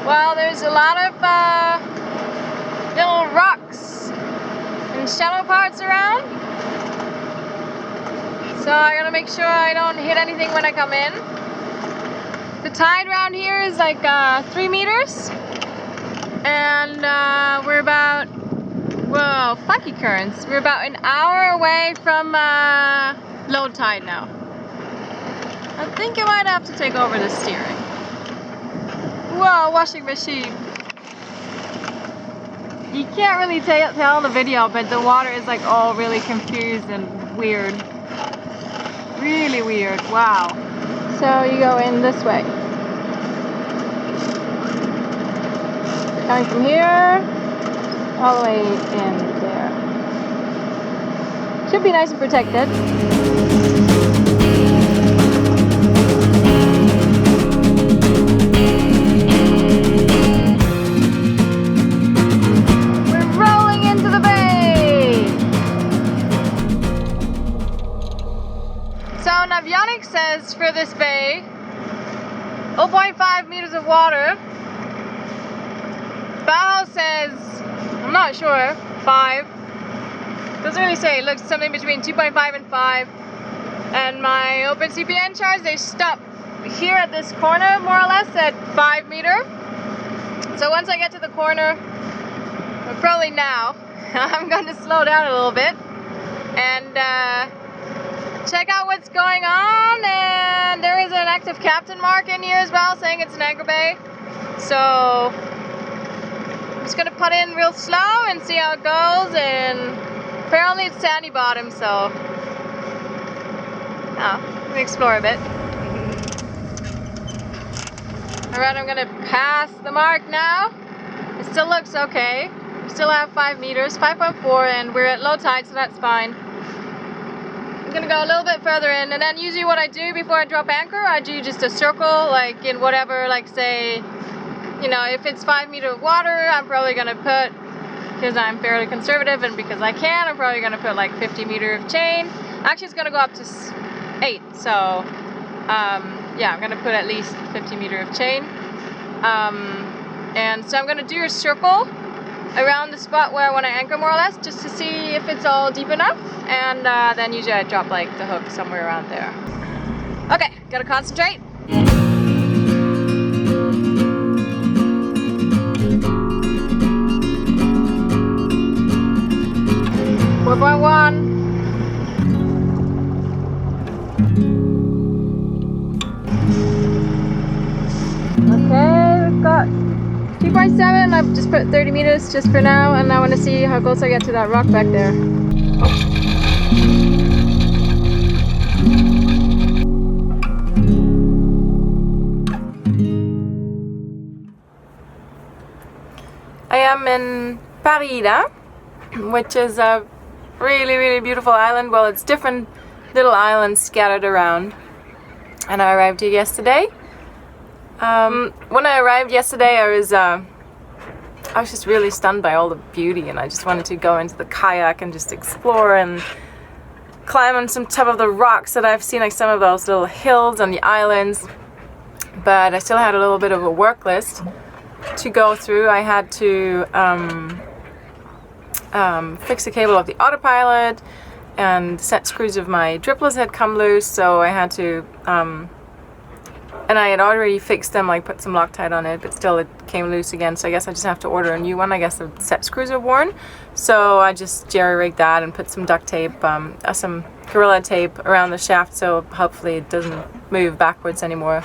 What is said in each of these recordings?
Well, there's a lot of little rocks and shallow parts around, so I gotta make sure I don't hit anything when I come in. The tide around here is like 3 meters, and we're about, whoa, funky currents. We're about an hour away from low tide now. I think I might have to take over the steering. Whoa, washing machine. You can't really tell the video, but the water is like all really confused and weird. Really weird, wow. So you go in this way. Coming from here, all the way in there. Should be nice and protected. Says for this bay 0.5 meters of water. Bow says, I'm not sure, 5. Doesn't really say, it looks something between 2.5 and 5. And my open CPN charts, they stop here at this corner more or less at 5 meter. So once I get to the corner, probably now, I'm going to slow down a little bit and check out what's going on. And there is an active captain mark in here as well, saying it's an anchor bay. So I'm just gonna put in real slow and see how it goes. And apparently it's sandy bottom, so I'm gonna explore a bit. Alright, I'm gonna pass the mark now. It still looks okay. We still have 5 meters, 5.4, and we're at low tide, so that's fine. I'm gonna go a little bit further in, and then usually what I do before I drop anchor, I do just a circle, like in whatever, like say, you know, if it's 5 meters of water, I'm probably gonna put, because I'm fairly conservative and because I can, I'm probably gonna put like 50 meters of chain. Actually, it's gonna go up to 8, so yeah, I'm gonna put at least 50 meters of chain. And so I'm gonna do a circle around the spot where I want to anchor more or less, just to see if it's all deep enough, and then usually I drop like the hook somewhere around there. Okay, gotta concentrate. 4.1. Okay, we've got 2.7, I've just put 30 meters just for now, and I want to see how close I get to that rock back there. I am in Parida, which is a really, really beautiful island. Well, it's different little islands scattered around, and I arrived here yesterday. When I arrived yesterday, I was just really stunned by all the beauty, and I just wanted to go into the kayak and just explore and climb on some top of the rocks that I've seen, like some of those little hills on the islands. But I still had a little bit of a work list to go through. I had to fix the cable of the autopilot, and set screws of my dripless had come loose, so I had to and I had already fixed them, like put some Loctite on it, but still it came loose again, so I guess I just have to order a new one. I guess the set screws are worn, so I just jerry-rigged that and put some duct tape, some Gorilla tape around the shaft, so hopefully it doesn't move backwards anymore.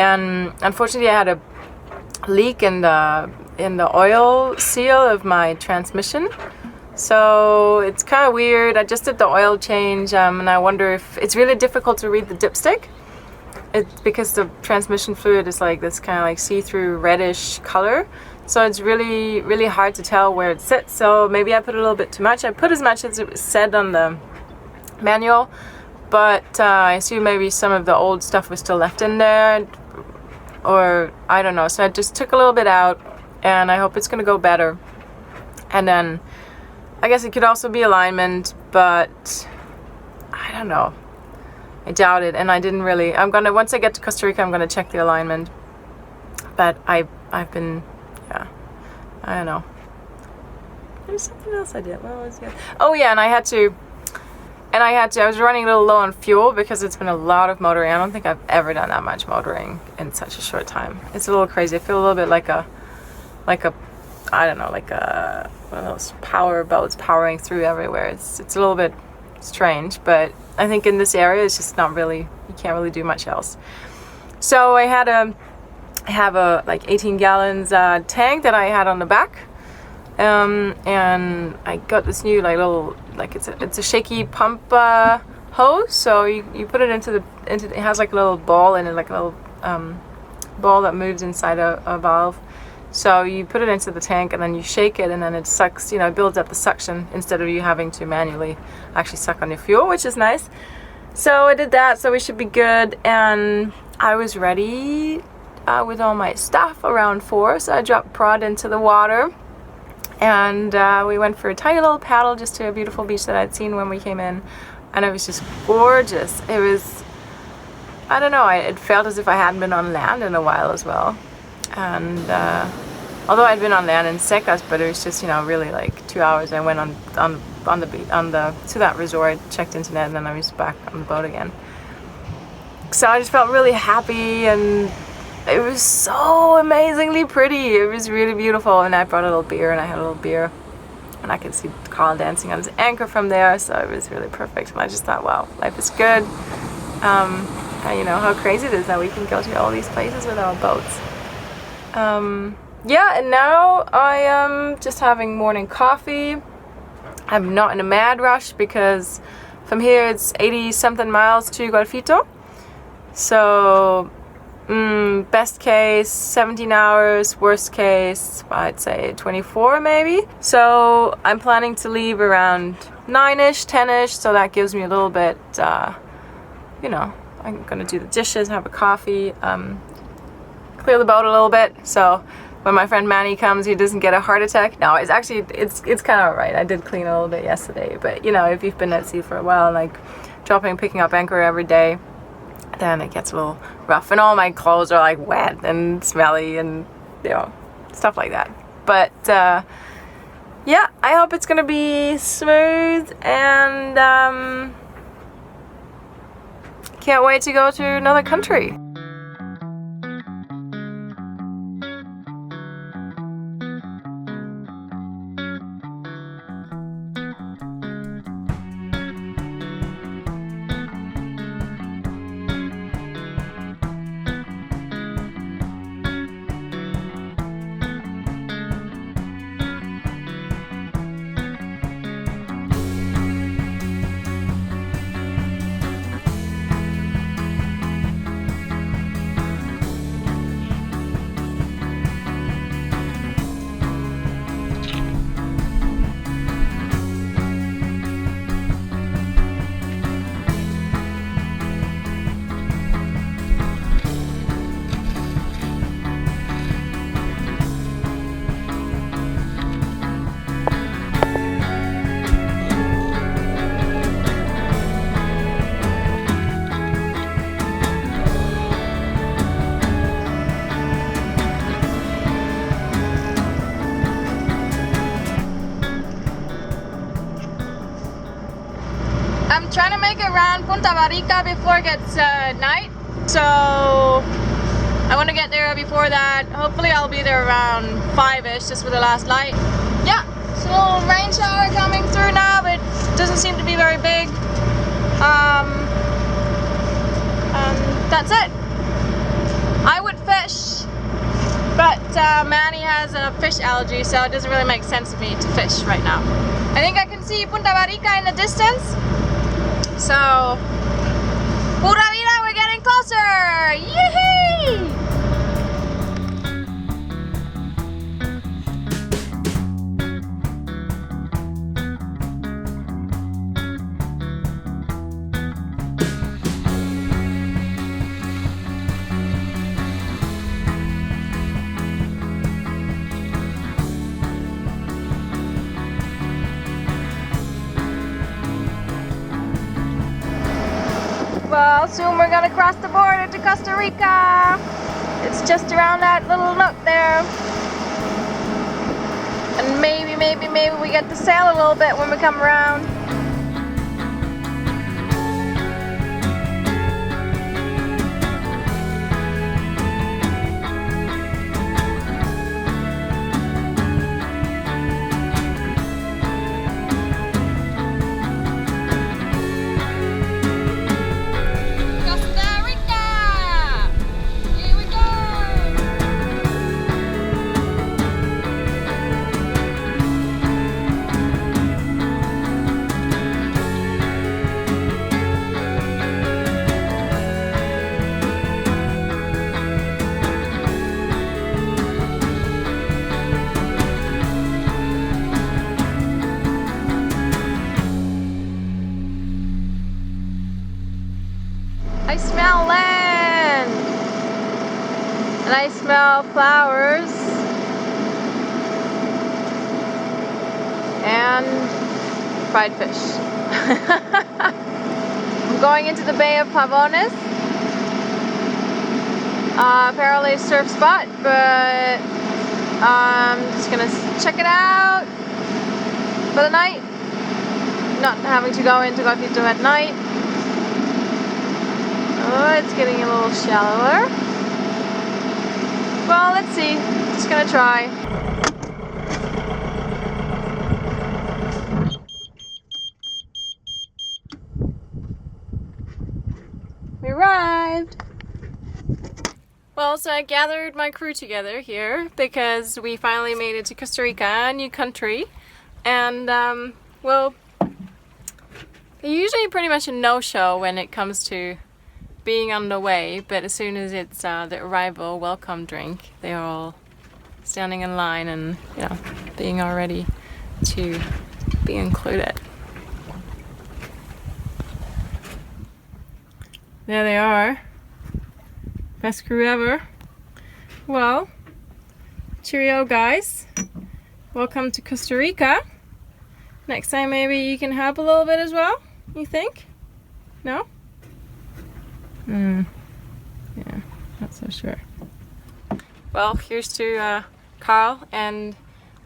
And unfortunately I had a leak in the oil seal of my transmission, so it's kind of weird. I just did the oil change, and I wonder if it's really difficult to read the dipstick. It's because the transmission fluid is like this kind of like see-through reddish color, so it's really, really hard to tell where it sits. So maybe I put a little bit too much. I put as much as it said on the manual, but I assume maybe some of the old stuff was still left in there, or I don't know. So I just took a little bit out, and I hope it's gonna go better. And then I guess it could also be alignment, but I don't know. I doubt it, and I didn't really. Once I get to Costa Rica, I'm gonna check the alignment. but I've been, yeah, I don't know. There's something else I did. What was it? Oh yeah, and I was running a little low on fuel because it's been a lot of motoring. I don't think I've ever done that much motoring in such a short time. It's a little crazy. I feel a little bit like a I don't know, like a one of those power boats powering through everywhere. It's a little bit strange, but I think in this area it's just not really, you can't really do much else. So I have a like 18 gallons tank that I had on the back. And I got this new like little, like it's a shaky pump hose. So you put it into it has like a little ball in it, like a little ball that moves inside a valve. So you put it into the tank and then you shake it, and then it sucks, it builds up the suction instead of you having to manually actually suck on your fuel, which is nice. So I did that, so we should be good. And I was ready with all my stuff around 4, so I dropped Prod into the water. And we went for a tiny little paddle just to a beautiful beach that I'd seen when we came in. And it was just gorgeous. It was, I don't know, it felt as if I hadn't been on land in a while as well. And although I'd been on land in Secas, but it was just, really like 2 hours. I went on the beach, to that resort, checked into net, and then I was back on the boat again. So I just felt really happy, and it was so amazingly pretty. It was really beautiful, and I brought a little beer, and I had a little beer, and I could see Karl dancing on his anchor from there, so it was really perfect. And I just thought, wow, life is good. And how crazy it is that we can go to all these places with our boats. Yeah, and now I am just having morning coffee. I'm not in a mad rush because from here it's 80 something miles to Golfito. So best case 17 hours, worst case I'd say 24 maybe. So I'm planning to leave around 9ish, 10ish, so that gives me a little bit, I'm gonna do the dishes, have a coffee, clear the boat a little bit, so when my friend Manny comes he doesn't get a heart attack. No, it's actually, it's kind of alright. I did clean a little bit yesterday, but if you've been at sea for a while, like dropping, picking up anchor every day, then it gets a little rough, and all my clothes are like wet and smelly and stuff like that. But yeah, I hope it's gonna be smooth, and can't wait to go to another country. I'm trying to make it around Punta Barrica before it gets night, so I want to get there before that. Hopefully I'll be there around 5ish, just for the last light. Yeah, it's a little rain shower coming through now, but it doesn't seem to be very big. That's it. I would fish, but Manny has a fish allergy, so it doesn't really make sense to me to fish right now. I think I can see Punta Barrica in the distance. So, pura vida, we're getting closer! Yee-hee! Well, soon we're gonna cross the border to Costa Rica. It's just around that little nook there. And maybe we get to sail a little bit when we come around. Costa Rica! Here we go! I smell land! And I smell flowers. And fried fish. I'm going into the Bay of Pavones. Apparently a surf spot, but I'm just gonna check it out for the night. Not having to go into Gotito at night. Oh, it's getting a little shallower. Well, let's see. Just gonna try. We arrived! Well, so I gathered my crew together here because we finally made it to Costa Rica, a new country. And, well, they're usually pretty much a no-show when it comes to being on the way, but as soon as it's the arrival welcome drink, they're all standing in line and, you know, being all ready to be included. There they are. Best crew ever. Well, cheerio guys. Welcome to Costa Rica. Next time maybe you can help a little bit as well, you think? No? Yeah, not so sure. Well, here's to Karl and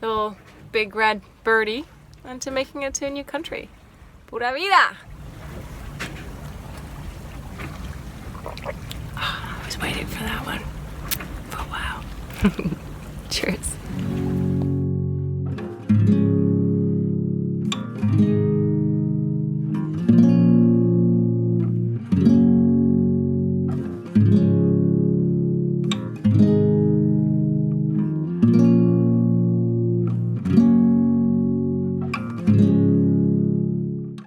little big red birdie and to making it to a new country. Pura vida! Oh, I was waiting for that one for a while. Cheers.